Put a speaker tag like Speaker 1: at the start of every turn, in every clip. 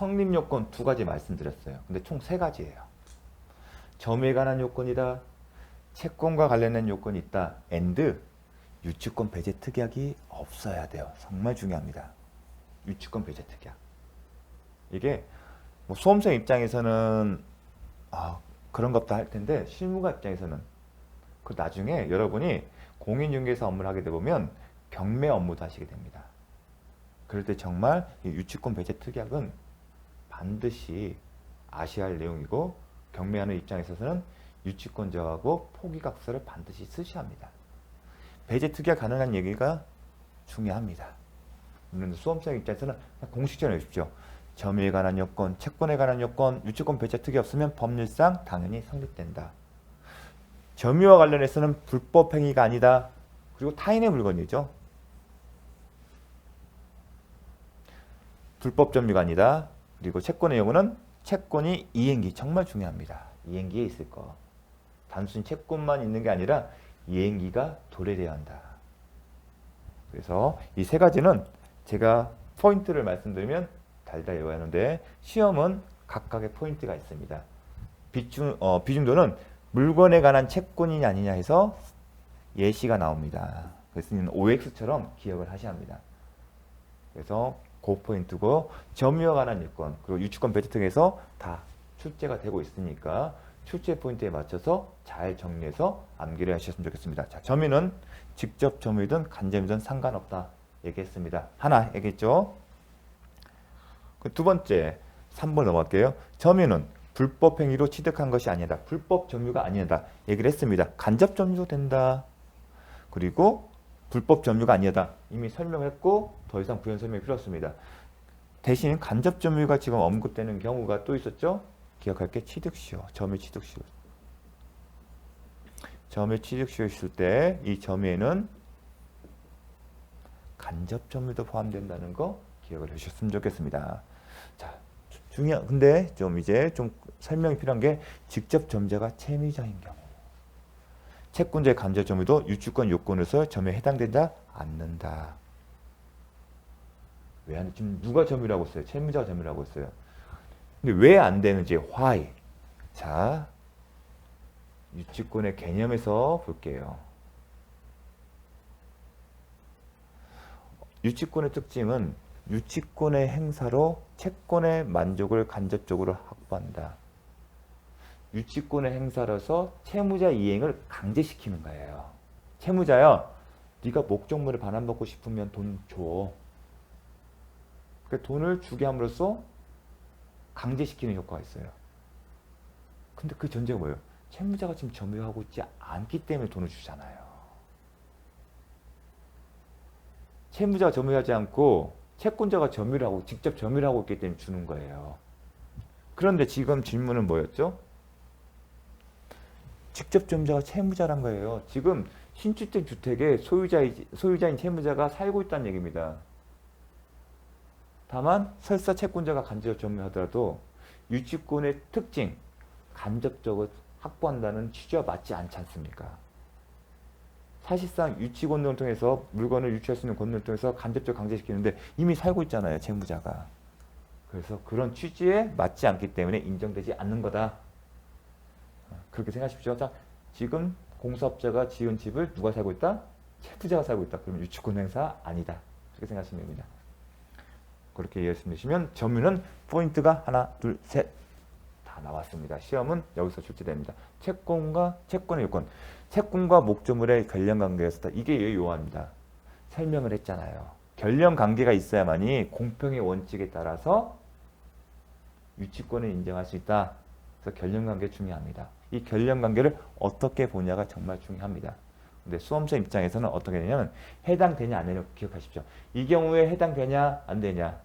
Speaker 1: 성립 요건 두 가지 말씀드렸어요. 근데 총 세 가지예요. 점유에 관한 요건이다. 채권과 관련된 요건이 있다. and 유치권 배제 특약이 없어야 돼요. 정말 중요합니다. 유치권 배제 특약. 이게 뭐 수험생 입장에서는 그런 것도 할 텐데 실무가 입장에서는 그 나중에 여러분이 공인중개사 업무를 하게 되면 경매 업무도 하시게 됩니다. 그럴 때 정말 이 유치권 배제 특약은 반드시 아셔야 할 내용이고 경매하는 입장에 있어서는 유치권자하고 포기각서를 반드시 쓰셔야 합니다. 배제 특약 가능한 얘기가 중요합니다. 물론 수험생 입장에서는 공식적으로 해주십시오. 점유에 관한 요건, 채권에 관한 요건, 유치권 배제 특약이 없으면 법률상 당연히 성립된다. 점유와 관련해서는 불법 행위가 아니다. 그리고 타인의 물건이죠. 불법 점유가 아니다. 그리고 채권의 경우는 채권이 이행기, 정말 중요합니다. 이행기에 있을 거. 단순히 채권만 있는 게 아니라 이행기가 도래돼야 한다. 그래서 이 세 가지는 제가 포인트를 말씀드리면 달달 외워야 하는데 시험은 각각의 포인트가 있습니다. 비중도는 물건에 관한 채권이냐 아니냐 해서 예시가 나옵니다. 그래서 OX처럼 기억을 하셔야 합니다. 그래서 그 포인트고 점유와 관한 요건 그리고 유치권 배제 등에서 다 출제가 되고 있으니까 출제 포인트에 맞춰서 잘 정리해서 암기를 하셨으면 좋겠습니다. 자, 점유는 직접 점유든 간접이든 상관없다 얘기했습니다. 하나 얘기했죠. 그 두 번째 3번 넘어갈게요. 점유는 불법 행위로 취득한 것이 아니다. 불법 점유가 아니다. 얘기를 했습니다. 간접 점유도 된다. 그리고 불법 점유가 아니다. 이미 설명했고 더 이상 부연 설명이 필요 없습니다. 대신 간접 점유가 지금 언급되는 경우가 또 있었죠. 기억할 게 취득시효, 점유 취득시효. 점유 취득시효 있을 때 이 점유에는 간접 점유도 포함된다는 거 기억을 해주셨으면 좋겠습니다. 자, 근데 이제 좀 설명이 필요한 게 직접 점유자가 채무자인 경우. 채권자의 간접 점유도 유치권 요건에서 점유에 해당되지 않는다. 왜 안, 지금 누가 점유라고 했어요? 채무자가 점유라고 했어요. 근데 왜 안 되는지, why? 자, 유치권의 개념에서 볼게요. 유치권의 특징은 유치권의 행사로 채권의 만족을 간접적으로 확보한다. 유치권의 행사로서 채무자 이행을 강제시키는 거예요. 채무자야, 네가 목적물을 반환받고 싶으면 돈 줘. 그러니까 돈을 주게 함으로써 강제시키는 효과가 있어요. 근데 그 전제가 뭐예요? 채무자가 지금 점유하고 있지 않기 때문에 돈을 주잖아요. 채무자가 점유하지 않고 채권자가 점유를 하고 직접 점유를 하고 있기 때문에 주는 거예요. 그런데 지금 질문은 뭐였죠? 직접 점유자가 채무자란 거예요. 지금 신축된 주택에 소유자인 채무자가 살고 있다는 얘기입니다. 다만 설사 채권자가 간접 점유하더라도 유치권의 특징, 간접적으로 확보한다는 취지와 맞지 않지 않습니까? 사실상 유치 권능을 통해서 물건을 유치할 수 있는 권능을 통해서 간접적으로 강제시키는데 이미 살고 있잖아요, 채무자가. 그래서 그런 취지에 맞지 않기 때문에 인정되지 않는 거다. 그렇게 생각하십시오. 자, 지금 공사업자가 지은 집을 누가 살고 있다? 채무자가 살고 있다. 그러면 유치권 행사 아니다. 그렇게 생각하시면 됩니다. 그렇게 이해하시면 되시면 점유는 포인트가 하나, 둘, 셋 다 나왔습니다. 시험은 여기서 출제됩니다. 채권과 채권의 요건, 채권과 목적물의 관련관계에서 이게 요합니다. 설명을 했잖아요. 관련관계가 있어야만이 공평의 원칙에 따라서 유치권을 인정할 수 있다. 그래서 관련관계 중요합니다. 이 관련관계를 어떻게 보냐가 정말 중요합니다. 근데 수험생 입장에서는 어떻게 되냐면 해당되냐 안 되냐 기억하십시오. 이 경우에 해당되냐 안 되냐.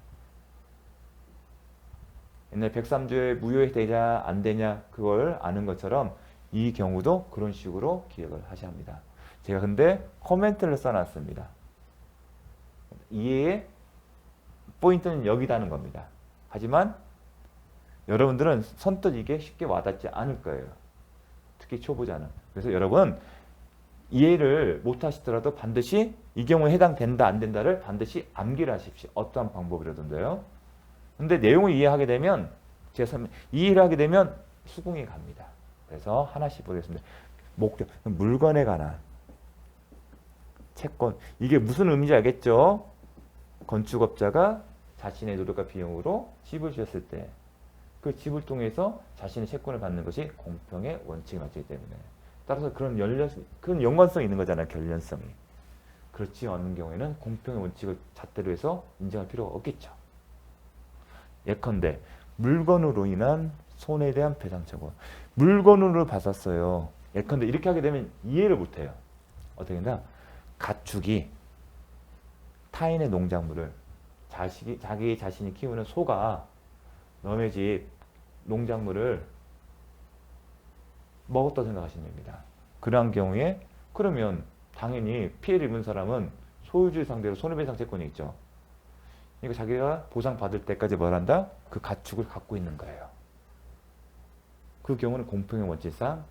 Speaker 1: 옛날 103조에 무효에 되냐 안 되냐 그걸 아는 것처럼 이 경우도 그런 식으로 기억을 하셔야 합니다. 제가 근데 코멘트를 써놨습니다. 이해의 포인트는 여기다는 겁니다. 하지만 여러분들은 선뜻 이게 쉽게 와닿지 않을 거예요. 특히 초보자는. 그래서 여러분 이해를 못하시더라도 반드시 이 경우에 해당된다 안 된다를 반드시 암기를 하십시오. 어떠한 방법이라든가요. 근데 내용을 이해하게 되면 이해를 하게 되면 수긍이 갑니다. 그래서 하나씩 보겠습니다. 목적, 물건에 관한 채권. 이게 무슨 의미인지 알겠죠? 건축업자가 자신의 노력과 비용으로 집을 지었을 때 그 집을 통해서 자신의 채권을 받는 것이 공평의 원칙에 맞기 때문에 따라서 그런 연관성이 있는 거잖아요. 결연성이. 그렇지 않은 경우에는 공평의 원칙을 잣대로 해서 인정할 필요가 없겠죠. 예컨대 물건으로 인한 손해에 대한 배상 청구. 물건으로 받았어요. 예컨대 이렇게 하게 되면 이해를 못해요. 어떻게 했나? 가축이 타인의 농작물을 자기 자신이 키우는 소가 너네 집 농작물을 먹었다 생각하시면 됩니다. 그러한 경우에 그러면 당연히 피해를 입은 사람은 소유주 상대로 손해배상 채권이 있죠. 그러니까 자기가 보상받을 때까지 뭘 한다? 그 가축을 갖고 있는 거예요. 그 경우는 공평의 원칙상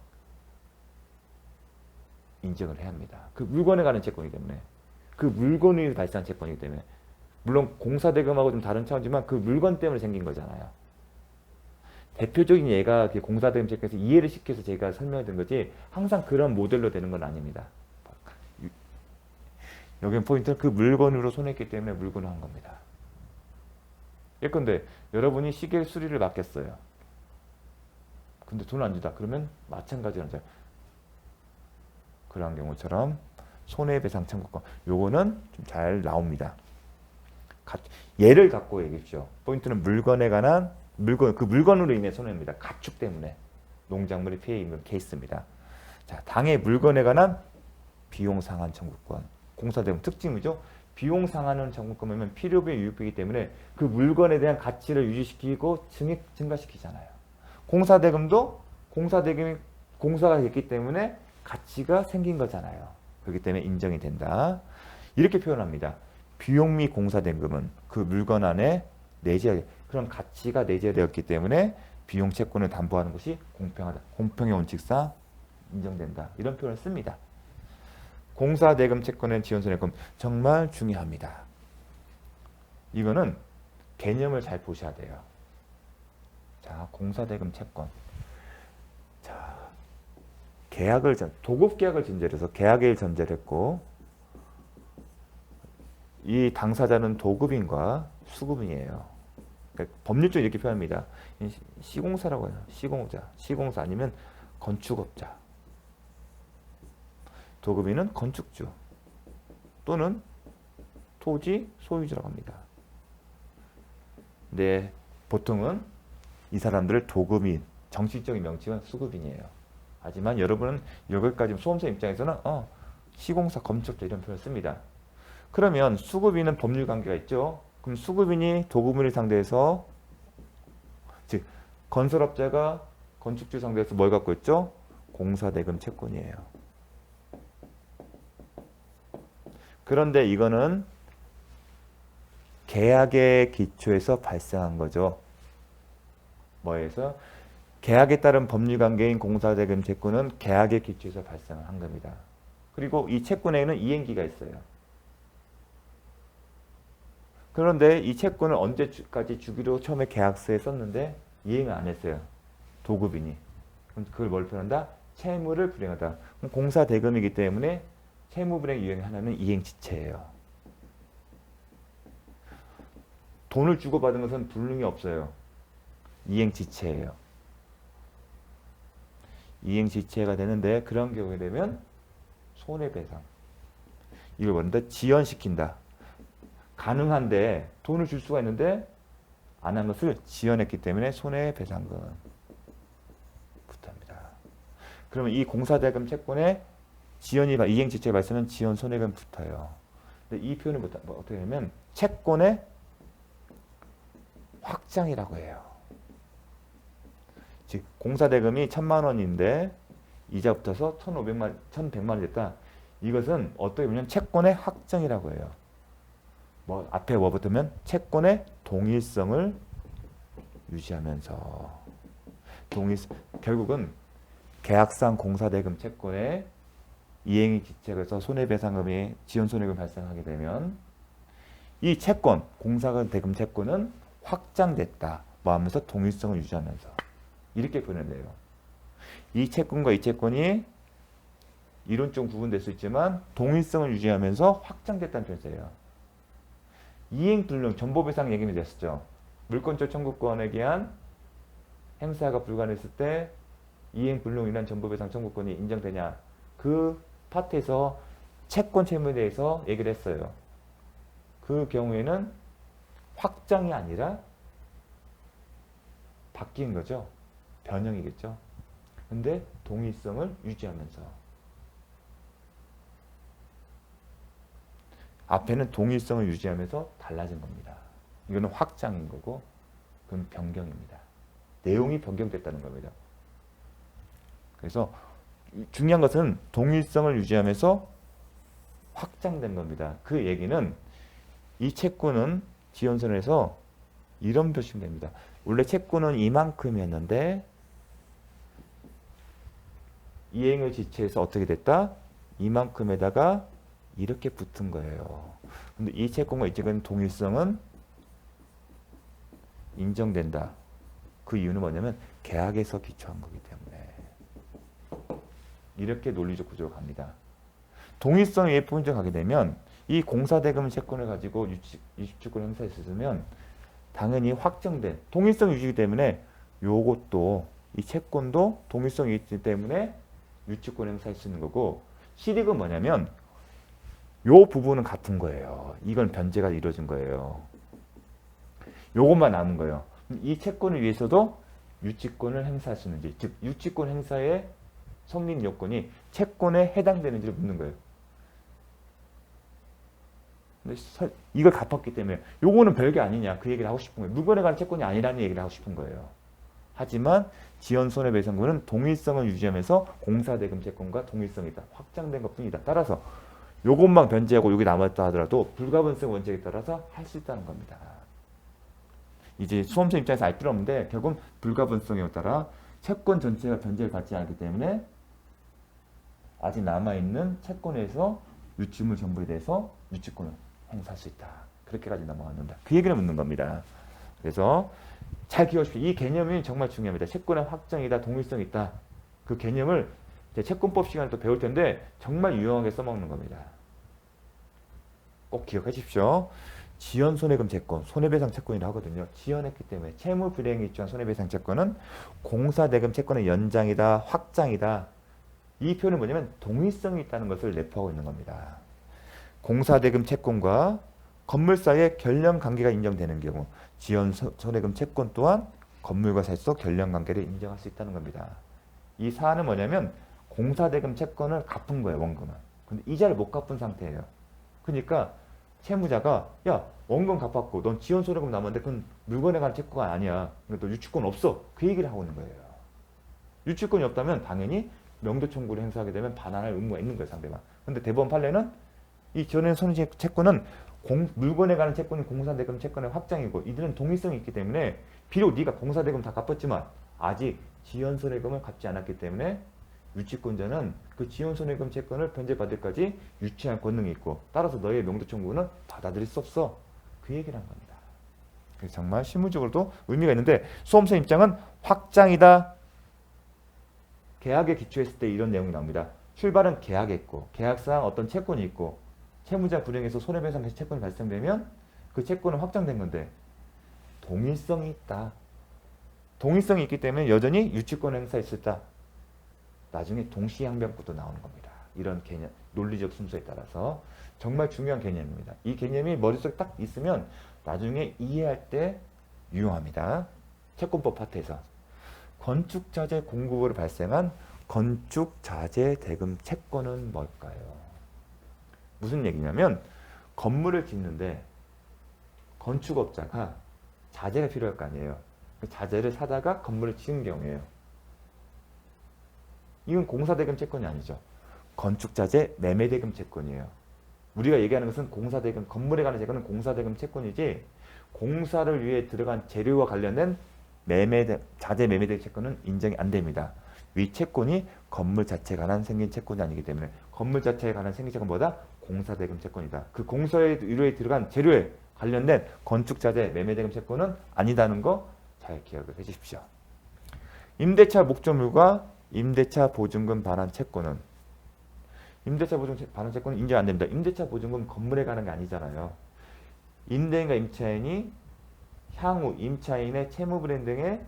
Speaker 1: 인정을 해야 합니다. 그 물건에 관한 채권이기 때문에 그 물건이 발생한 채권이기 때문에 물론 공사대금하고 좀 다른 차원이지만 그 물건 때문에 생긴 거잖아요. 대표적인 예가 공사대금 채권에서 이해를 시켜서 제가 설명해 드린 거지 항상 그런 모델로 되는 건 아닙니다. 여기는 포인트는 그 물건으로 손해했기 때문에 물건을 한 겁니다. 예컨대 여러분이 시계 수리를 맡겼어요. 근데 돈 안 주다. 그러면 마찬가지로 하죠. 그런 경우처럼 손해배상 청구권. 요거는 좀 잘 나옵니다. 예를 갖고 얘기했죠. 포인트는 물건에 관한 그 물건으로 인해 손해입니다. 가축 때문에 농작물이 피해 입는 케이스입니다. 자, 당해 물건에 관한 비용 상한 청구권. 공사대금 특징이죠. 비용 상한은 청구권이면 필요비 유익비이기 때문에 그 물건에 대한 가치를 유지시키고 증가시키잖아요. 공사대금도 공사대금이 공사가 됐기 때문에 가치가 생긴 거잖아요. 그렇기 때문에 인정이 된다. 이렇게 표현합니다. 비용 및 공사대금은 그 물건 안에 내재하게 그런 가치가 내재되었기 때문에 비용 채권을 담보하는 것이 공평하다. 공평의 원칙상 인정된다. 이런 표현을 씁니다. 공사대금 채권의 지원손해금 정말 중요합니다. 이거는 개념을 잘 보셔야 돼요. 자, 공사대금 채권. 자, 도급 계약을 전제로 해서 계약일 전제를 했고 이 당사자는 도급인과 수급인이에요. 그러니까 법률적으로 이렇게 표현합니다. 시공사라고 해요. 시공사 아니면 건축업자. 도급인은 건축주 또는 토지 소유주라고 합니다. 근데 보통은 이 사람들을 도급인, 정식적인 명칭은 수급인이에요. 하지만 여러분은 여기까지 수험생 입장에서는 시공사, 건축업자 이런 표현을 씁니다. 그러면 수급인은 법률 관계가 있죠. 그럼 수급인이 도급인을 상대해서 즉 건설업자가 건축주 상대해서 뭘 갖고 있죠? 공사대금 채권이에요. 그런데 이거는 계약의 기초에서 발생한 거죠. 뭐에서? 계약에 따른 법률관계인 공사대금 채권은 계약의 기초에서 발생한 겁니다. 그리고 이 채권에는 이행기가 있어요. 그런데 이 채권을 언제까지 주기로 처음에 계약서에 썼는데 이행을 안 했어요. 도급인이. 그럼 그걸 뭘 표현한다? 채무를 불이행하다. 그럼 공사대금이기 때문에 채무불이행 유형 하나는 이행지체예요. 돈을 주고받은 것은 불능이 없어요. 이행지체예요. 이행지체가 되는데 그런 경우에 되면 손해배상. 이걸 뭐다? 지연시킨다. 가능한데 돈을 줄 수가 있는데 안 한 것을 지연했기 때문에 손해배상금 부탁합니다. 그러면 이 공사대금 채권에 이행지체가 발생하면 지연 손해금 붙어요. 근데 이 표현을 어떻게 하냐면 채권의 확장이라고 해요. 즉 공사대금이 1,000만 원인데 이자 붙어서 1,100만 원이 됐다. 이것은 어떻게 보면 채권의 확정이라고 해요. 앞에 뭐 붙으면 채권의 동일성을 유지하면서 결국은 계약상 공사대금 채권의 이행이 지체해서 손해배상금이 지연손해금이 발생하게 되면 이 채권, 공사대금 채권은 확장됐다. 뭐 하면서 동일성을 유지하면서 이렇게 표현해요. 이 채권과 이 채권이 이론적으로 구분될 수 있지만 동일성을 유지하면서 확장됐다는 표현이에요. 이행불능 전보배상 얘기는 됐었죠. 물권적 청구권에 대한 행사가 불가능했을 때 이행불능이란 전보배상 청구권이 인정되냐. 그 파트에서 채권 채무에 대해서 얘기를 했어요. 그 경우에는 확장이 아니라 바뀐 거죠. 변형이겠죠. 근데 동일성을 유지하면서 앞에는 동일성을 유지하면서 달라진 겁니다. 이거는 확장인 거고 그건 변경입니다. 내용이 변경됐다는 겁니다. 그래서 중요한 것은 동일성을 유지하면서 확장된 겁니다. 그 얘기는 이 채권은 지연선에서 이런 표시면 됩니다. 원래 채권은 이만큼이었는데 이행을 지체해서 어떻게 됐다? 이만큼에다가 이렇게 붙은 거예요. 근데 이 채권과 이 채권의 동일성은 인정된다. 그 이유는 뭐냐면 계약에서 기초한 거기 때문에 이렇게 논리적 구조로 갑니다. 동일성을 예쁘게 인정하게 되면 이 공사대금 채권을 가지고 유치권 행사했으면 당연히 확정된 동일성 유지이기 때문에 요것도 이 채권도 동일성이 있기 때문에 유치권 행사할 수 있는 거고 실익은 뭐냐면 요 부분은 같은 거예요. 이건 변제가 이루어진 거예요. 요것만 남은 거예요. 이 채권을 위해서도 유치권을 행사할 수 있는지 즉 유치권 행사의 성립 요건이 채권에 해당되는지를 묻는 거예요. 근데 이걸 갚았기 때문에 요거는 별게 아니냐 그 얘기를 하고 싶은 거예요. 물건에 관한 채권이 아니라는 얘기를 하고 싶은 거예요. 하지만 지연손해배상금은 동일성을 유지하면서 공사대금 채권과 동일성이 있다. 확장된 것뿐이다. 따라서 요것만 변제하고 여기 남았다 하더라도 불가분성 원칙에 따라서 할 수 있다는 겁니다. 이제 수험생 입장에서 알 필요 없는데 결국은 불가분성에 따라 채권 전체가 변제를 받지 않기 때문에 아직 남아있는 채권에서 유치물 전부에 대해서 유치권을 행사할 수 있다. 그렇게까지 넘어갔는다. 그 얘기를 묻는 겁니다. 그래서 잘 기억하십시오. 이 개념이 정말 중요합니다. 채권의 확정이다, 동일성이 있다. 그 개념을 채권법 시간에 또 배울 텐데 정말 유용하게 써먹는 겁니다. 꼭 기억하십시오. 지연손해금 채권, 손해배상 채권이라고 하거든요. 지연했기 때문에 채무 불이행에 입증한 손해배상 채권은 공사대금 채권의 연장이다, 확장이다. 이 표현은 뭐냐면 동일성이 있다는 것을 내포하고 있는 겁니다. 공사대금 채권과 건물사의 결령관계가 인정되는 경우 지연손해금 채권 또한 건물과 사이에서 결령관계를 인정할 수 있다는 겁니다. 이 사안은 뭐냐면 공사대금 채권을 갚은 거예요. 원금은. 근데 이자를 못 갚은 상태예요. 그러니까 채무자가 야 원금 갚았고 넌 지연손해금 남았는데 그건 물건에 관한 채권가 아니야. 그러니까 너 유치권 없어. 그 얘기를 하고 있는 거예요. 유치권이 없다면 당연히 명도 청구를 행사하게 되면 반환할 의무가 있는 거예요. 상대방. 근데 대법원 판례는 이 지연손해 채권은 물건에 관한 채권이 공사대금 채권의 확장이고 이들은 동일성이 있기 때문에 비록 네가 공사대금 다 갚았지만 아직 지연손해금을 갚지 않았기 때문에 유치권자는 그 지연손해금 채권을 변제받을까지 유치할 권능이 있고 따라서 너의 명도 청구는 받아들일 수 없어. 그 얘기를 한 겁니다. 그래서 정말 실무적으로도 의미가 있는데 수험생 입장은 확장이다. 계약에 기초했을 때 이런 내용이 나옵니다. 출발은 계약에 있고 계약상 어떤 채권이 있고 채무자 불이행해서 손해배상 채권이 발생되면 그 채권은 확장된 건데 동일성이 있다. 동일성이 있기 때문에 여전히 유치권 행사했을 때 나중에 동시항변권도 나오는 겁니다. 이런 개념, 논리적 순서에 따라서 정말 중요한 개념입니다. 이 개념이 머릿속에 딱 있으면 나중에 이해할 때 유용합니다. 채권법 파트에서 건축자재 공급으로 발생한 건축자재 대금 채권은 뭘까요? 무슨 얘기냐면 건물을 짓는데 건축업자가 자재가 필요할 거 아니에요. 그 자재를 사다가 건물을 지은 경우에요. 이건 공사대금 채권이 아니죠. 건축자재 매매대금 채권이에요. 우리가 얘기하는 것은 공사대금, 건물에 관한 채권은 공사대금 채권이지 공사를 위해 들어간 재료와 관련된 자재 매매대금 채권은 인정이 안 됩니다. 위 채권이 건물 자체에 관한 생긴 채권이 아니기 때문에 건물 자체에 관한 생긴 채권보다 공사대금 채권이다. 그 공사의 의뢰에 들어간 재료에 관련된 건축자재 매매대금 채권은 아니다는 거 잘 기억을 해주십시오. 임대차 목조물과 임대차 보증금 반환 채권은 임대차 보증금 반환 채권은 인정 안 됩니다. 임대차 보증금 건물에 관한 게 아니잖아요. 임대인과 임차인이 향후 임차인의 채무 불이행 등의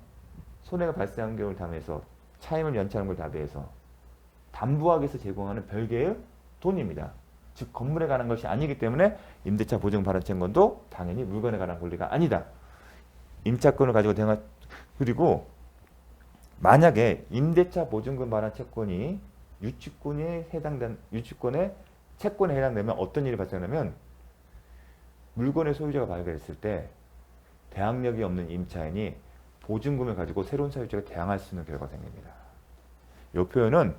Speaker 1: 손해가 발생한 경우를 담해서 차임을 연체하는 걸 대비해서 담보하기 위해서 제공하는 별개의 돈입니다. 즉 건물에 관한 것이 아니기 때문에 임대차 보증금 반환 채권도 당연히 물건에 관한 권리가 아니다. 임차권을 가지고 대응 그리고 만약에 임대차 보증금 반환 채권이 유치권에 채권에 해당되면 어떤 일이 발생하냐면 물건의 소유자가 발견했을 때 대항력이 없는 임차인이 보증금을 가지고 새로운 소유자가 대항할 수 있는 결과가 생깁니다. 이 표현은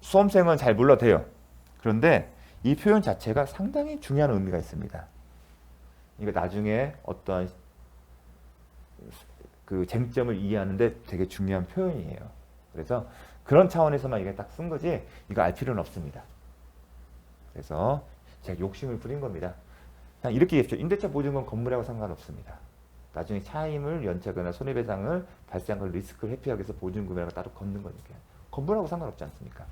Speaker 1: 수험생은 잘 몰라도 돼요. 그런데 이 표현 자체가 상당히 중요한 의미가 있습니다. 이거 나중에 어떠한 그 쟁점을 이해하는데 되게 중요한 표현이에요. 그래서 그런 차원에서만 이게 딱 쓴 거지 이거 알 필요는 없습니다. 그래서 제가 욕심을 부린 겁니다. 그냥 이렇게 얘기했죠. 임대차 보증금 건물하고 상관없습니다. 나중에 차임을 연체하거나 손해배상을 발생한 걸 리스크를 회피하기 위해서 보증금이라고 따로 걷는 거니까 건물하고 상관없지 않습니까?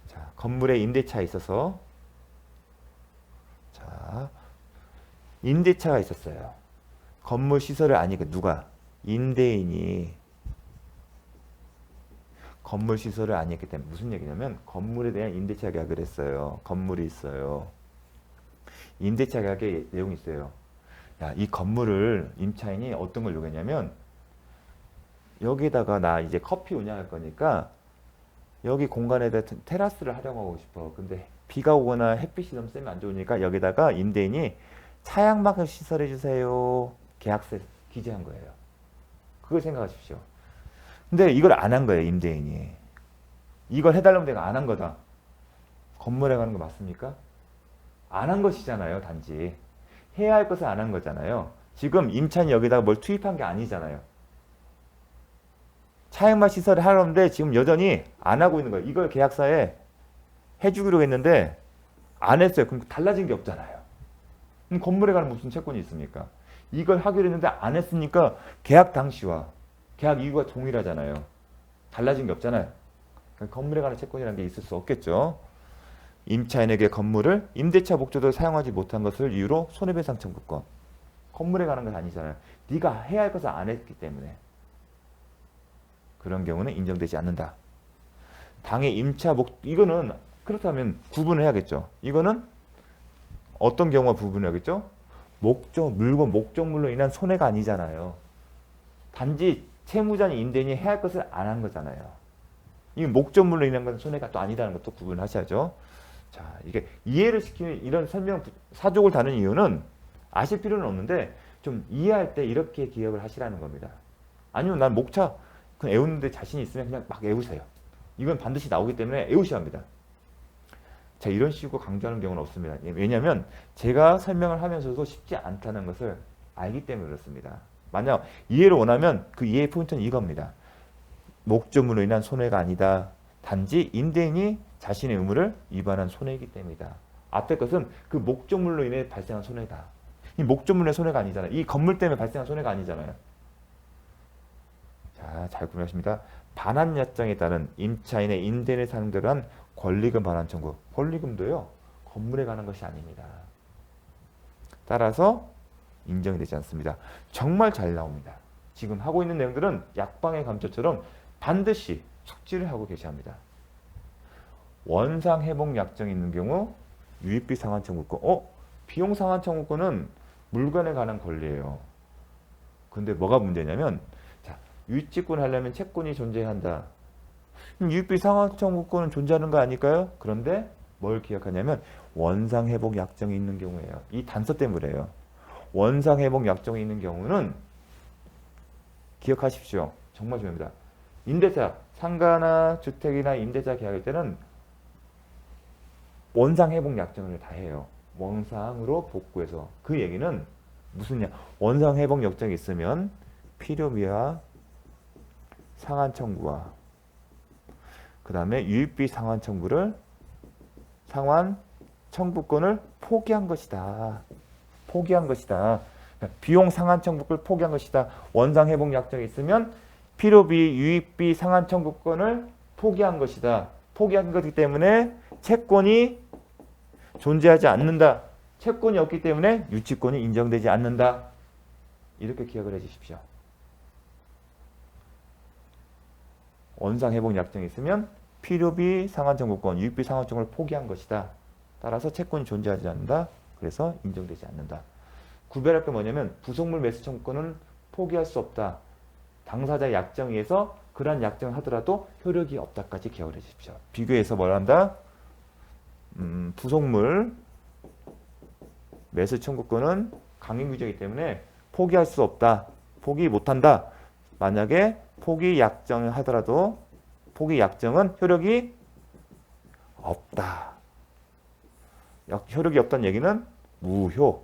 Speaker 1: 자, 건물의 임대차에 있어서 자, 임대차가 있었어요. 건물 시설을 아니까 누가? 임대인이 건물 시설을 아니었기 때문에 무슨 얘기냐면 건물에 대한 임대차 계약을 했어요. 건물이 있어요. 임대차 계약의 내용이 있어요. 야, 이 건물을 임차인이 어떤 걸 요구했냐면 여기다가 나 이제 커피 운영할 거니까 여기 공간에다 테라스를 활용하고 싶어. 근데 비가 오거나 햇빛이 너무 세면 안 좋으니까 여기다가 임대인이 차양막 시설해 주세요. 계약서에 기재한 거예요. 그걸 생각하십시오. 근데 이걸 안 한 거예요, 임대인이. 이걸 해달라면 내가 안 한 거다. 건물에 가는 거 맞습니까? 안 한 것이잖아요, 단지. 해야 할 것을 안 한 거잖아요. 지금 임차인이 여기다가 뭘 투입한 게 아니잖아요. 차양막 시설을 하려는데 지금 여전히 안 하고 있는 거예요. 이걸 계약서에 해주기로 했는데 안 했어요. 그럼 달라진 게 없잖아요. 그럼 건물에 관한 무슨 채권이 있습니까? 이걸 하기로 했는데 안 했으니까 계약 당시와 계약 이유가 동일하잖아요. 달라진 게 없잖아요. 그러니까 건물에 관한 채권이라는 게 있을 수 없겠죠. 임차인에게 건물을 임대차 목적으로 사용하지 못한 것을 이유로 손해배상 청구권. 건물에 관한 건 아니잖아요. 네가 해야 할 것을 안 했기 때문에. 그런 경우는 인정되지 않는다. 당의 임차 이거는 그렇다면 구분을 해야겠죠. 이거는 어떤 경우와 구분해야겠죠? 물건 목적물로 인한 손해가 아니잖아요. 단지 채무자니 임대인이 해야 할 것을 안 한 거잖아요. 이 목적물로 인한 것은 손해가 또 아니다는 것도 구분하셔야죠. 자, 이게 이해를 시키는 이런 설명 사족을 다는 이유는 아실 필요는 없는데 좀 이해할 때 이렇게 기억을 하시라는 겁니다. 아니면 난 목차 그냥 애우는데 자신이 있으면 그냥 막 애우세요. 이건 반드시 나오기 때문에 애우셔야 합니다. 자, 이런 식으로 강조하는 경우는 없습니다. 왜냐하면 제가 설명을 하면서도 쉽지 않다는 것을 알기 때문에 그렇습니다. 만약 이해를 원하면 그 이해의 포인트는 이겁니다. 목적물로 인한 손해가 아니다. 단지 임대인이 자신의 의무를 위반한 손해이기 때문이다. 앞에 것은 그 목적물로 인해 발생한 손해다. 이 목적물의 손해가 아니잖아요. 이 건물 때문에 발생한 손해가 아니잖아요. 자, 잘 구매하십니다. 반환 약정에 따른 임차인의 임대인을 상대로 한 권리금 반환 청구. 권리금도요. 건물에 관한 것이 아닙니다. 따라서 인정이 되지 않습니다. 정말 잘 나옵니다. 지금 하고 있는 내용들은 약방의 감초처럼 반드시 숙지를 하고 계셔야 합니다. 원상 회복 약정이 있는 경우 유익비 상환 청구권. 비용 상환 청구권은 물건에 관한 권리예요. 근데 뭐가 문제냐면 자, 유치권 하려면 채권이 존재해야 한다. 유익비 상환 청구권은 존재하는 거 아닐까요? 그런데 뭘 기억하냐면 원상 회복 약정이 있는 경우예요. 이 단서 때문에요. 원상 회복 약정이 있는 경우는 기억하십시오. 정말 중요합니다. 임대차, 상가나 주택이나 임대차 계약할 때는 원상 회복 약정을 다 해요. 원상으로 복구해서. 그 얘기는 무슨 원상 회복 약정이 있으면 필요비와 상환 청구와 그 다음에 유익비 상환 청구를 상환 청구권을 포기한 것이다. 포기한 것이다. 비용 상환 청구권을 포기한 것이다. 원상 회복 약정이 있으면 필요비, 유익비 상환 청구권을 포기한 것이다. 포기한 것이기 때문에 채권이 존재하지 않는다. 채권이 없기 때문에 유치권이 인정되지 않는다. 이렇게 기억을 해 주십시오. 원상 회복 약정이 있으면 필요비 상환 청구권, 유익비 상환 청구권을 포기한 것이다. 따라서 채권이 존재하지 않는다. 그래서 인정되지 않는다. 구별할 게 뭐냐면 부속물 매수 청구권은 포기할 수 없다. 당사자의 약정에 의해서 그러한 약정을 하더라도 효력이 없다까지 기억을 해 주십시오. 비교해서 뭘 한다? 부속물 매수 청구권은 강행 규정이기 때문에 포기할 수 없다. 포기 못한다. 만약에 포기 약정을 하더라도 포기 약정은 효력이 없다. 효력이 없다는 얘기는 무효.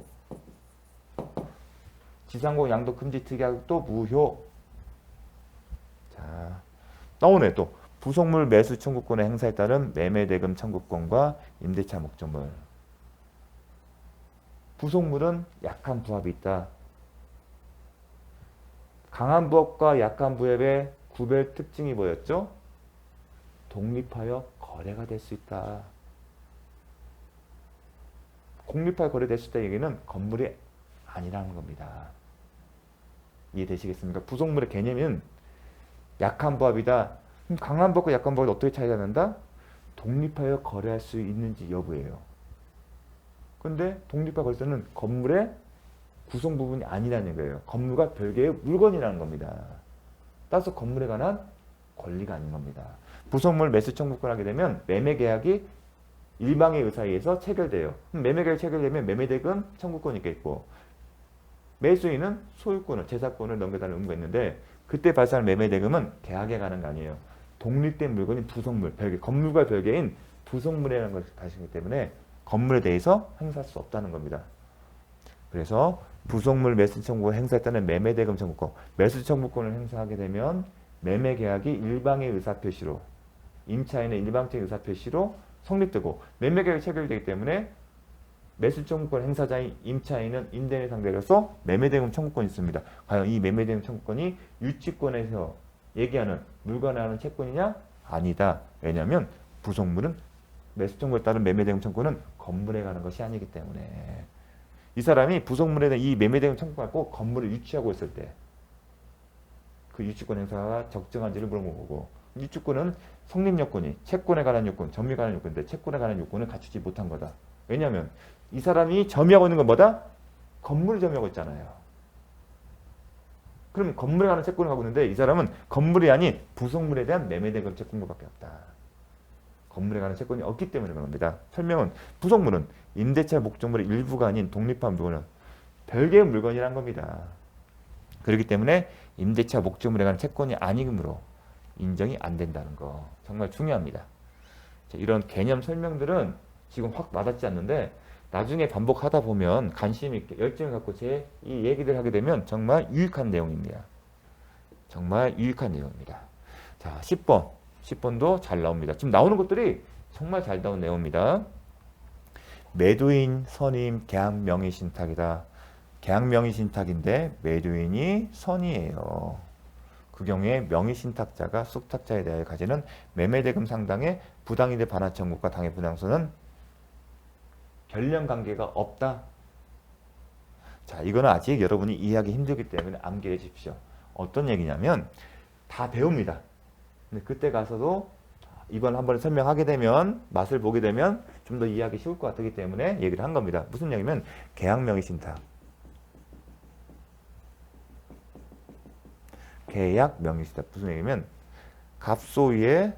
Speaker 1: 지상공 양도 금지 특약도 무효. 자, 나오네 또. 부속물 매수 청구권의 행사에 따른 매매대금 청구권과 임대차 목적물. 부속물은 약한 부합이 있다. 강한 부합과 약한 부합의 구별 특징이 뭐였죠? 독립하여 거래가 될 수 있다. 독립하여 거래될 수 있다는 얘기는 건물이 아니라는 겁니다. 이해되시겠습니까? 부속물의 개념은 약한 부합이다. 강한 부합과 약한 부합이 어떻게 차이가 난다? 독립하여 거래할 수 있는지 여부예요. 근데 독립하여 거래할 때는 건물의 구성 부분이 아니라는 거예요. 건물과 별개의 물건이라는 겁니다. 따라서 건물에 관한 권리가 아닌 겁니다. 부속물 매수 청구권 하게 되면 매매 계약이 일방의 의사에 의해서 체결돼요. 매매 계약이 체결되면 매매대금 청구권이 있겠고 매수인은 소유권을, 재산권을 넘겨달라는 의무가 있는데 그때 발생할 매매대금은 계약에 관한 거 아니에요. 독립된 물건인 부속물, 별개, 건물과 별개인 부속물이라는 것을 가시기 때문에 건물에 대해서 행사할 수 없다는 겁니다. 그래서 부속물 매수 청구권 행사했다는 매매대금 청구권, 매수 청구권을 행사하게 되면 매매계약이 일방의 의사표시로, 임차인의 일방적인 의사표시로 성립되고 매매계약이 체결되기 때문에 매수 청구권 행사자인 임차인은 임대인을 상대로서 매매대금 청구권이 있습니다. 과연 이 매매대금 청구권이 유치권에서 얘기하는 물건에 하는 채권이냐? 아니다. 왜냐하면 부속물은 매수 청구에 따른 매매대금 청구는 건물에 가는 것이 아니기 때문에 이 사람이 부속물에 대한 이 매매대금 청구를 갖고 건물을 유치하고 있을 때 그 유치권 행사가 적정한지를 물어보고 유치권은 성립요건이 채권에 관한 요건, 점유에 관한 요건인데 채권에 관한 요건을 갖추지 못한 거다. 왜냐하면 이 사람이 점유하고 있는 건 뭐다? 건물을 점유하고 있잖아요. 그러면 건물에 관한 채권을 갖고 있는데 이 사람은 건물이 아닌 부속물에 대한 매매대금 채권밖에 없다. 건물에 관한 채권이 없기 때문에 그런 겁니다. 설명은 부속물은 임대차 목적물의 일부가 아닌 독립한 물건은 별개의 물건이란 겁니다. 그렇기 때문에 임대차 목적물에 관한 채권이 아니므로 인정이 안 된다는 거 정말 중요합니다. 자, 이런 개념 설명들은 지금 확 와닿지 않는데 나중에 반복하다 보면 관심 있게 열정을 갖고 제 이 얘기를 하게 되면 정말 유익한 내용입니다. 정말 유익한 내용입니다. 자, 10번. 10번도 잘 나옵니다. 지금 나오는 것들이 정말 잘 나온 내용입니다. 매도인 선임 계약 명의 신탁이다. 계약 명의 신탁인데 매도인이 선이에요. 그 경우에 명의 신탁자가 숙탁자에 대하여 가지는 매매대금 상당의 부당이득 반환 청구과 당해 부당소는 결련 관계가 없다. 자, 이거는 아직 여러분이 이해하기 힘들기 때문에 암기해 주십시오. 어떤 얘기냐면 다 배웁니다. 근데 그때 가서도 이걸 한번 설명하게 되면 맛을 보게 되면 좀 더 이해하기 쉬울 것 같기 때문에 얘기를 한 겁니다. 무슨 얘기냐면 계약 명의 신탁. 계약 명의 신탁. 무슨 얘기냐면 갑소위에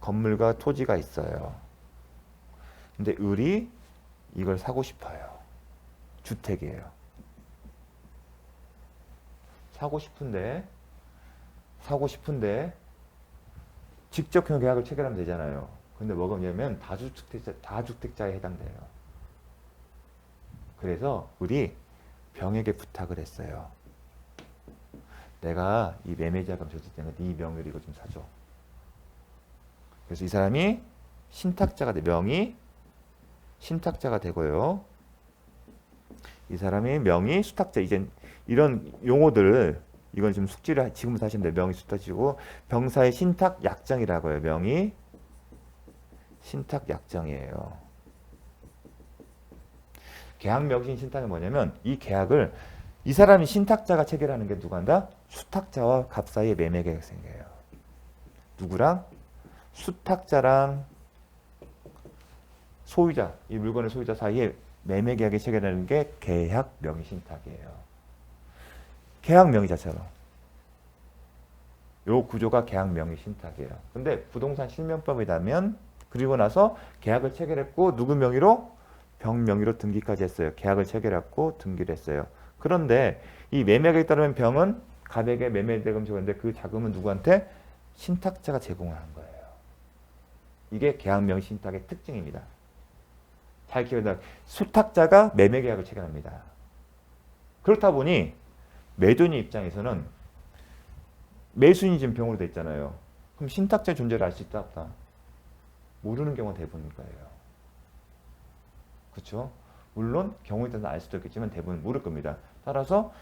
Speaker 1: 건물과 토지가 있어요. 근데 을이 이걸 사고 싶어요. 주택이에요. 사고 싶은데 직접 계약을 체결하면 되잖아요. 근데 뭐가 뭐냐면 다주택자에 해당돼요. 그래서 우리 병에게 부탁을 했어요. 내가 이 매매자금 줬을 때는 네 명의로 이거 좀 사줘. 그래서 이 사람이 신탁자가 돼. 명의 신탁자가 되고요. 이 사람이 명의 수탁자. 이제 이런 용어들을 이건 지금 숙지를 지금부터 하시면 돼요. 명의 수탁지고 병사의 신탁 약정이라고 해요. 명의 신탁 약정이에요. 계약 명의 신탁이 뭐냐면 이 계약을 이 사람이 신탁자가 체결하는 게 누가 한다? 수탁자와 갑 사이에 매매 계약이 생겨요. 누구랑? 수탁자랑 소유자, 이 물건의 소유자 사이에 매매 계약이 체결하는 게 계약 명의 신탁이에요. 계약 명의 자체로. 요 구조가 계약 명의 신탁이에요. 근데 부동산 실명법이라면 그리고 나서 계약을 체결했고 누구 명의로? 병 명의로 등기까지 했어요. 계약을 체결했고 등기를 했어요. 그런데 이 매매계약에 따르면 병은 갑에게 매매대금 제공했는데 그 자금은 누구한테? 신탁자가 제공을 한 거예요. 이게 계약 명의 신탁의 특징입니다. 잘 기억해야 돼요. 수탁자가 매매계약을 체결합니다. 그렇다 보니 매도인 입장에서는 매수인이 지금 병으로 돼 있잖아요. 그럼 신탁자의 존재를 알 수 있다 없다? 모르는 경우가 대부분일 거예요. 그렇죠? 물론 경우에 따라서 알 수도 있겠지만 대부분 모를 겁니다. 따라서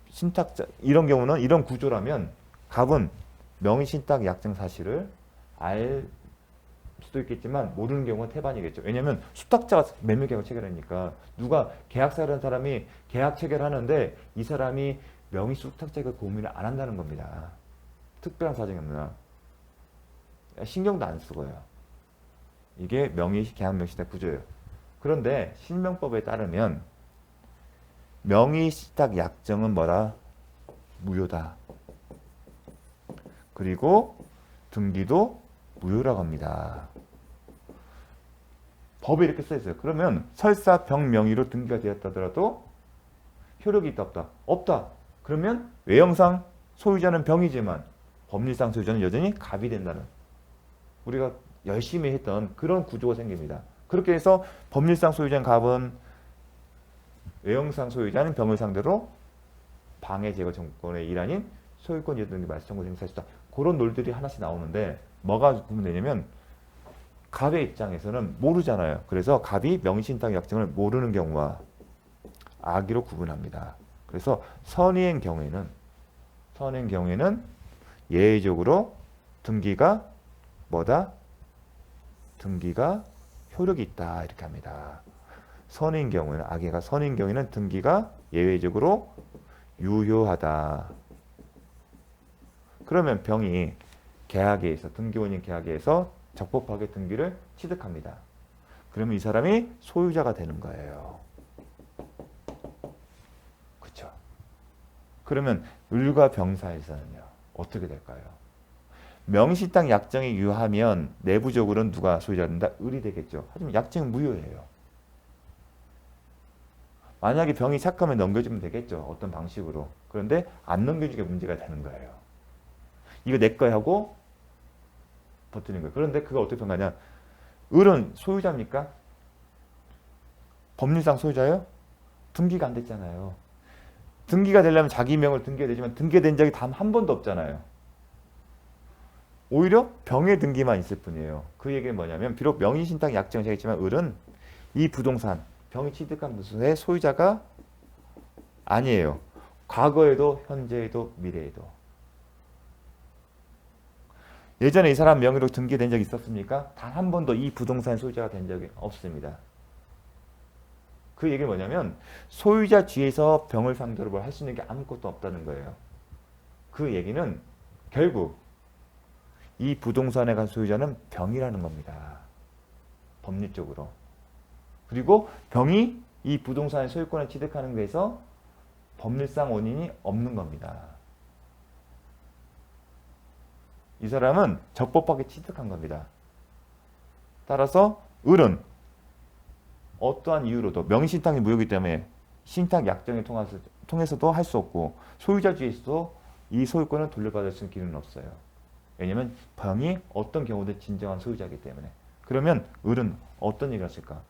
Speaker 1: 신탁자 이런 경우는 이런 구조라면 갑은 명의신탁 약정 사실을 알 수도 있겠지만 모르는 경우가 태반이겠죠. 왜냐하면 수탁자가 매매계약을 체결하니까 누가 계약사라는 사람이 계약 체결하는데 이 사람이 명의 수탁자가 고민을 안 한다는 겁니다. 특별한 사정이 없나 신경도 안 쓰고요. 이게 명의 계약 명의신탁 구조예요. 그런데 실명법에 따르면 명의신탁 약정은 뭐다? 무효다. 그리고 등기도 무효라고 합니다. 법에 이렇게 써 있어요. 그러면 설사 병 명의로 등기가 되었다더라도 효력이 있다 없다? 없다. 그러면 외형상 소유자는 병이지만 법률상 소유자는 여전히 갑이 된다는 우리가 열심히 했던 그런 구조가 생깁니다. 그렇게 해서 법률상 소유자는 갑은 외형상 소유자는 병을 상대로 방해 제거 정권의 일환인 소유권 이행 등기 말소 청구 행사할 수 있다. 그런 논리들이 하나씩 나오는데 뭐가 구분되냐면 갑의 입장에서는 모르잖아요. 그래서 갑이 명의신탁 약정을 모르는 경우와 악의로 구분합니다. 그래서 선의인 경우에는 예외적으로 등기가 뭐다? 등기가 효력이 있다 이렇게 합니다. 선의인 경우에는 악의가 선의인 경우에는 등기가 예외적으로 유효하다. 그러면 병이 계약에 의해서 등기원인 계약에 의해서 적법하게 등기를 취득합니다. 그러면 이 사람이 소유자가 되는 거예요. 그렇죠? 그러면 을과 병사에서는요. 어떻게 될까요? 명의신탁 약정이 유효하면 내부적으로는 누가 소유자가 된다? 을이 되겠죠. 하지만 약정은 무효예요. 만약에 병이 착하면 넘겨주면 되겠죠. 어떤 방식으로. 그런데 안 넘겨주게 문제가 되는 거예요. 이거 내 거야 하고 버티는 거예요. 그런데 그가 어떻게 평가하냐? 을은 소유자입니까? 법률상 소유자예요? 등기가 안 됐잖아요. 등기가 되려면 자기 명을 등기해야 되지만 등기된 적이 단 한 번도 없잖아요. 오히려 병의 등기만 있을 뿐이에요. 그 얘기는 뭐냐면 비록 명의신탁 약정을 체결했지만 을은 이 부동산 병이 취득한 부동산의 소유자가 아니에요. 과거에도 현재에도 미래에도. 예전에 이 사람 명의로 등기된 적이 있었습니까? 단 한 번도 이 부동산의 소유자가 된 적이 없습니다. 그 얘기는 뭐냐면 소유자 뒤에서 병을 상대로 뭘 할 수 있는 게 아무것도 없다는 거예요. 그 얘기는 결국 이 부동산에 간 소유자는 병이라는 겁니다. 법률적으로. 그리고 병이 이 부동산의 소유권을 취득하는 데서 법률상 원인이 없는 겁니다. 이 사람은 적법하게 취득한 겁니다. 따라서 을은 어떠한 이유로도 명의신탁이 무효이기 때문에 신탁 약정을 통해서도 할 수 없고 소유자 뒤에서도 이 소유권을 돌려받을 수 있는 기능은 없어요. 왜냐하면 병이 어떤 경우든 진정한 소유자이기 때문에. 그러면 을은 어떤 얘기를 했을까?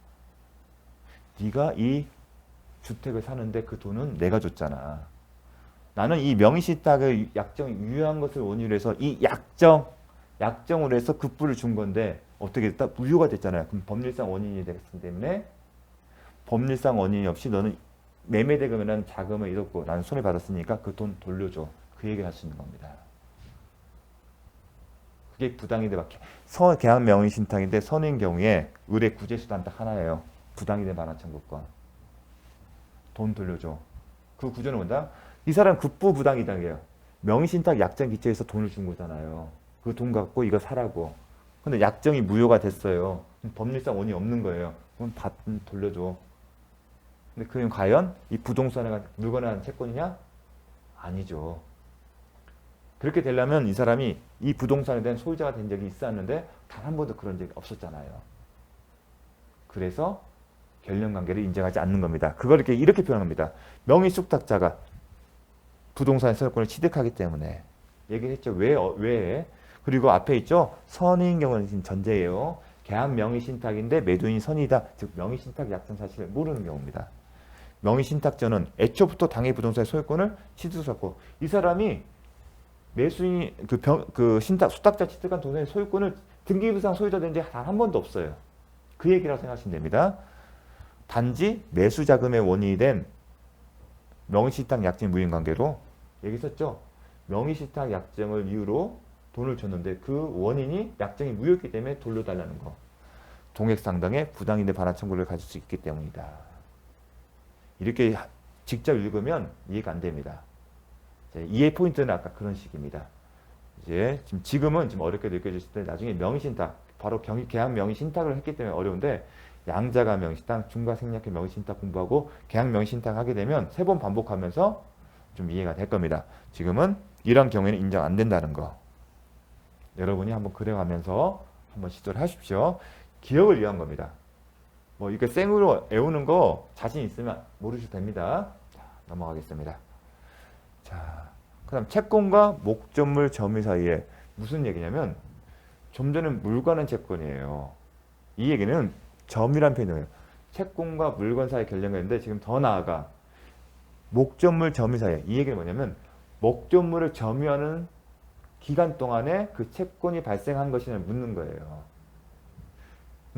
Speaker 1: 네가 이 주택을 사는데 그 돈은 내가 줬잖아. 나는 이 명의신탁의 약정이 유효한 것을 원인으로 해서 이 약정으로 해서 급부를 준 건데 어떻게 됐다? 무효가 됐잖아요. 그럼 법률상 원인이 됐기 때문에 법률상 원인이 없이 너는 매매대금이라는 자금을 잃었고 나는 손해받았으니까 그 돈 돌려줘. 그 얘기를 할 수 있는 겁니다. 그게 부당이득 박해. 계약 명의 신탁인데 선인 경우에 의뢰 구제수단 딱 하나예요. 부당이득 반환 청구권. 돈 돌려줘. 그 구조는 뭔다? 이 사람 급부 부당이득이에요. 명의 신탁 약정 기체에서 돈을 준 거잖아요. 그 돈 갖고 이거 사라고. 근데 약정이 무효가 됐어요. 법률상 원인이 없는 거예요. 그럼 돌려줘. 근데 그건 과연 이 부동산에 물건에 한 채권이냐? 아니죠. 그렇게 되려면 이 사람이 이 부동산에 대한 소유자가 된 적이 있었는데 단 한 번도 그런 적이 없었잖아요. 그래서 결련관계를 인정하지 않는 겁니다. 그걸 이렇게 표현합니다. 명의 숙탁자가 부동산 소유권을 취득하기 때문에 얘기했죠. 왜? 그리고 앞에 있죠. 선인 경우는 전제예요. 계약 명의 신탁인데 매도인이 선이다. 즉 명의 신탁 약정 사실을 모르는 경우입니다. 명의 신탁자는 애초부터 당해 부동산의 소유권을 취득했고 이 사람이 매수인 숙탁자 취득한 동생의 소유권을 등기부상 소유자 된 지 단 한 번도 없어요. 그 얘기라고 생각하시면 됩니다. 단지 매수 자금의 원인이 된 명의신탁 약정 무효 관계로 얘기했었죠. 명의신탁 약정을 이유로 돈을 줬는데 그 원인이 약정이 무효였기 때문에 돌려달라는 거. 동액 상당의 부당이득 반환 청구를 가질 수 있기 때문이다. 이렇게 직접 읽으면 이해가 안 됩니다. 이해 포인트는 아까 그런 식입니다. 지금은 좀 어렵게 느껴졌을 때 나중에 명의신탁, 바로 계약 명의신탁을 했기 때문에 어려운데 양자가 명의신탁, 중과 생략의 명의신탁 공부하고 계약 명의신탁 하게 되면 3번 반복하면서 좀 이해가 될 겁니다. 지금은 이런 경우에는 인정 안 된다는 거. 여러분이 한번 그려가면서 한번 시도를 하십시오. 기억을 위한 겁니다. 뭐 이렇게 생으로 외우는 거 자신 있으면 모르셔도 됩니다. 자, 넘어가겠습니다. 자, 그다음 채권과 목적물 점유 사이에 무슨 얘기냐면 좀 전에는 물건은 채권이에요. 이 얘기는 점유란 표현이에요. 채권과 물건 사이 결정했는데 지금 더 나아가 목적물 점유 사이에 이 얘기는 뭐냐면 목적물을 점유하는 기간 동안에 그 채권이 발생한 것이냐 묻는 거예요.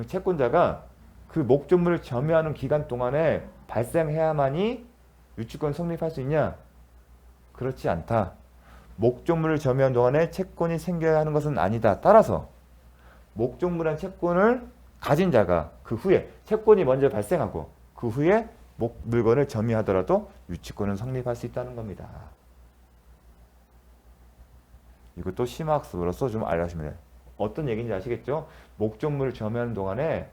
Speaker 1: 채권자가 그 목적물을 점유하는 기간 동안에 발생해야만이 유치권 성립할 수 있냐? 그렇지 않다. 목적물을 점유한 동안에 채권이 생겨야 하는 것은 아니다. 따라서 목적물한 채권을 가진 자가 그 후에 채권이 먼저 발생하고 그 후에 물건을 점유하더라도 유치권은 성립할 수 있다는 겁니다. 이것도 심화학습으로서 좀 알아주시면 돼요. 어떤 얘기인지 아시겠죠? 목적물을 점유하는 동안에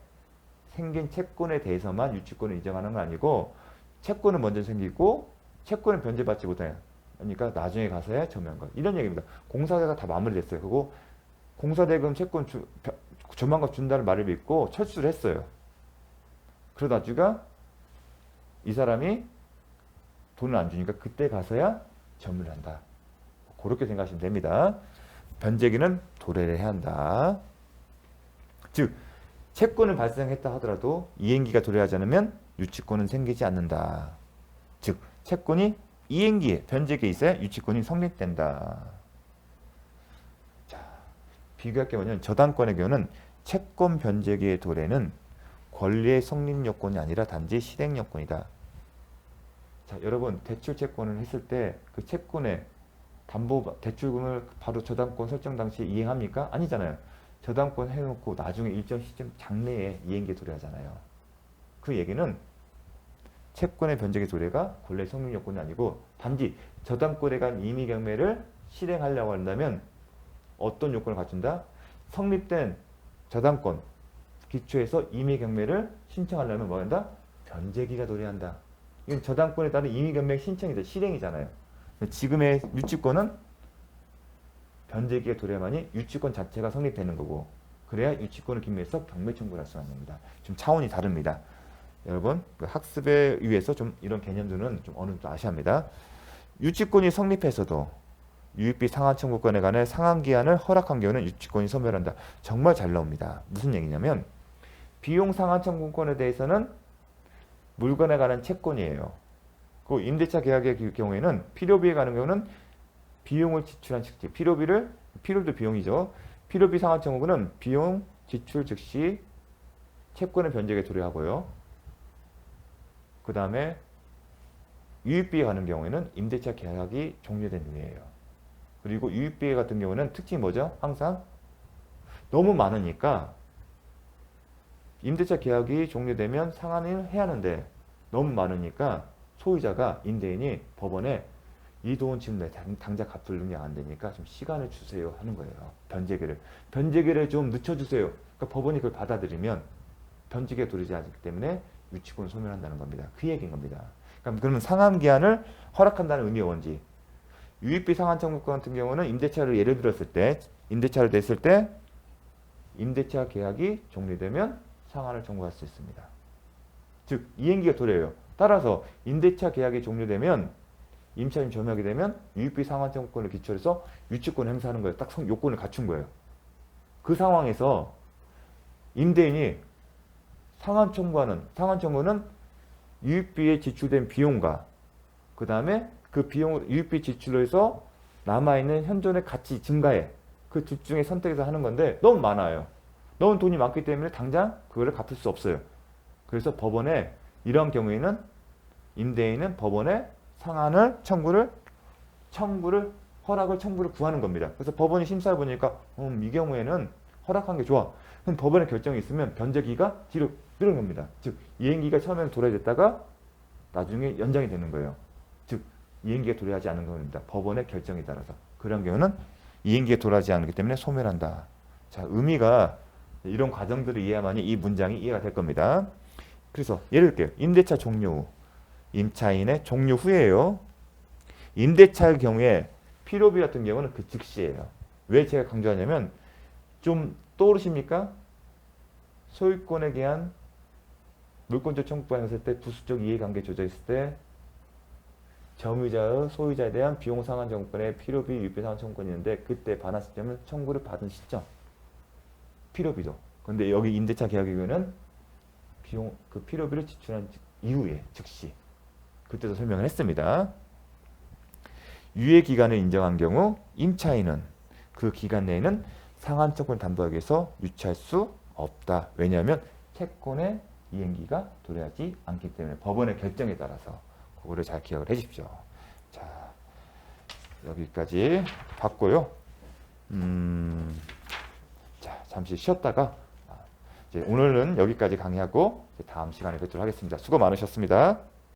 Speaker 1: 생긴 채권에 대해서만 유치권을 인정하는 건 아니고 채권은 먼저 생기고 채권은 변제받지 못해요. 그러니까 나중에 가서야 점유한 것. 이런 얘기입니다. 공사대가 다 마무리됐어요. 그리고 공사대금 채권 조만간 준다는 말을 믿고 철수를 했어요. 그러다가 이 사람이 돈을 안 주니까 그때 가서야 점유를 한다. 그렇게 생각하시면 됩니다. 변제기는 도래를 해야 한다. 즉 채권을 발생했다 하더라도 이행기가 도래하지 않으면 유치권은 생기지 않는다. 즉 채권이 이행기에 변제기에 있어야 유치권이 성립된다. 자, 비교할 게 뭐냐면 저당권의 경우는 채권 변제기의 도래는 권리의 성립 요건이 아니라 단지 실행 요건이다. 자, 여러분 대출 채권을 했을 때 그 채권의 담보 대출금을 바로 저당권 설정 당시에 이행합니까? 아니잖아요. 저당권 해놓고 나중에 일정 시점 장래에 이행기에 도래하잖아요. 그 얘기는 채권의 변제기 도래가 권리의 성립 요건이 아니고 단지 저당권에 간 임의 경매를 실행하려고 한다면 어떤 요건을 갖춘다? 성립된 저당권 기초에서 임의 경매를 신청하려면 뭐 한다? 변제기가 도래한다. 이건 저당권에 따른 임의 경매 신청이죠. 실행이잖아요. 지금의 유치권은 변제기가 도래야만이 유치권 자체가 성립되는 거고 그래야 유치권을 기미해서 경매 청구를 할 수가 있는 겁니다. 좀 차원이 다릅니다. 여러분 그 학습에 의해서 좀 이런 개념들은 좀 어느 정도 아셔야 합니다. 유치권이 성립해서도 유익비 상환 청구권에 관해 상환기한을 허락한 경우는 유치권이 소멸한다. 정말 잘 나옵니다. 무슨 얘기냐면 비용 상환 청구권에 대해서는 물건에 관한 채권이에요. 그 임대차 계약의 경우에는 필요비에 관한 경우는 비용을 지출한 측지 필요비도 비용이죠. 필요비 상환 청구는 비용 지출 즉시 채권의 변제에 도래하고요. 그 다음에 유입비에 가는 경우에는 임대차 계약이 종료된 후에예요. 그리고 유입비에 같은 경우는 특징이 뭐죠? 항상 너무 많으니까 임대차 계약이 종료되면 상환을 해야 하는데 너무 많으니까 소유자가 임대인이 법원에 이 돈 지금 내 당장 갚을 능력 안 되니까 좀 시간을 주세요 하는 거예요. 변제기를 좀 늦춰주세요. 그러니까 법원이 그걸 받아들이면 변제기에 도래하지 않기 때문에 유치권을 소멸한다는 겁니다. 그 얘기인 겁니다. 그러면 상환 기한을 허락한다는 의미가 뭔지. 유입비 상환 청구권 같은 경우는 임대차를 예를 들었을 때, 임대차를 냈을 때 임대차 계약이 종료되면 상환을 청구할 수 있습니다. 즉 이행기가 도래해요. 따라서 임대차 계약이 종료되면 임차인 점유하게 되면 유입비 상환 청구권을 기초로 해서 유치권을 행사하는 거예요. 딱 요건을 갖춘 거예요. 그 상황에서 임대인이 상환 청구는 유입비에 지출된 비용과 그 다음에 그 비용을 유입비 지출로 해서 남아있는 현존의 가치 증가에 그 둘 중에 선택해서 하는 건데 너무 많아요. 너무 돈이 많기 때문에 당장 그거를 갚을 수 없어요. 그래서 법원에 이런 경우에는 임대인은 법원에 상환을 허락을 구하는 겁니다. 그래서 법원이 심사해 보니까 이 경우에는 허락한 게 좋아. 그럼 법원의 결정이 있으면 변제기가 뒤로 늘어난 겁니다. 즉 이행기가 처음에는 도래됐다가 나중에 연장이 되는 거예요. 즉 이행기가 도래하지 않은 겁니다. 법원의 결정에 따라서. 그런 경우는 이행기가 도래하지 않기 때문에 소멸한다. 자, 의미가 이런 과정들을 이해하만이 이 문장이 이해가 될 겁니다. 그래서 예를 들게요. 임대차 종료 후. 임차인의 종료 후에요. 임대차의 경우에 필요비 같은 경우는 그 즉시예요. 왜 제가 강조하냐면 좀 떠오르십니까? 소유권에 대한 물권적 청구가 했을 때 부수적 이해관계 조정했을 때 점유자의 소유자에 대한 비용 상환 청구권에 필요비 유입비 상환 청구권이 있는데 그때 반환 시점은 청구를 받은 시점. 필요비도. 근데 여기 임대차 계약의 경우에는 그 필요비를 지출한 이후에 즉시. 그때도 설명을 했습니다. 유예 기간을 인정한 경우 임차인은 그 기간 내에는 상환 청구를 담보하기 위해서 유치할 수 없다. 왜냐하면 채권의 이행기가 도래하지 않기 때문에 법원의 결정에 따라서 그거를 잘 기억을 해 주십시오. 자, 여기까지 봤고요. 자, 잠시 쉬었다가 이제 오늘은 여기까지 강의하고 다음 시간에 뵙도록 하겠습니다. 수고 많으셨습니다.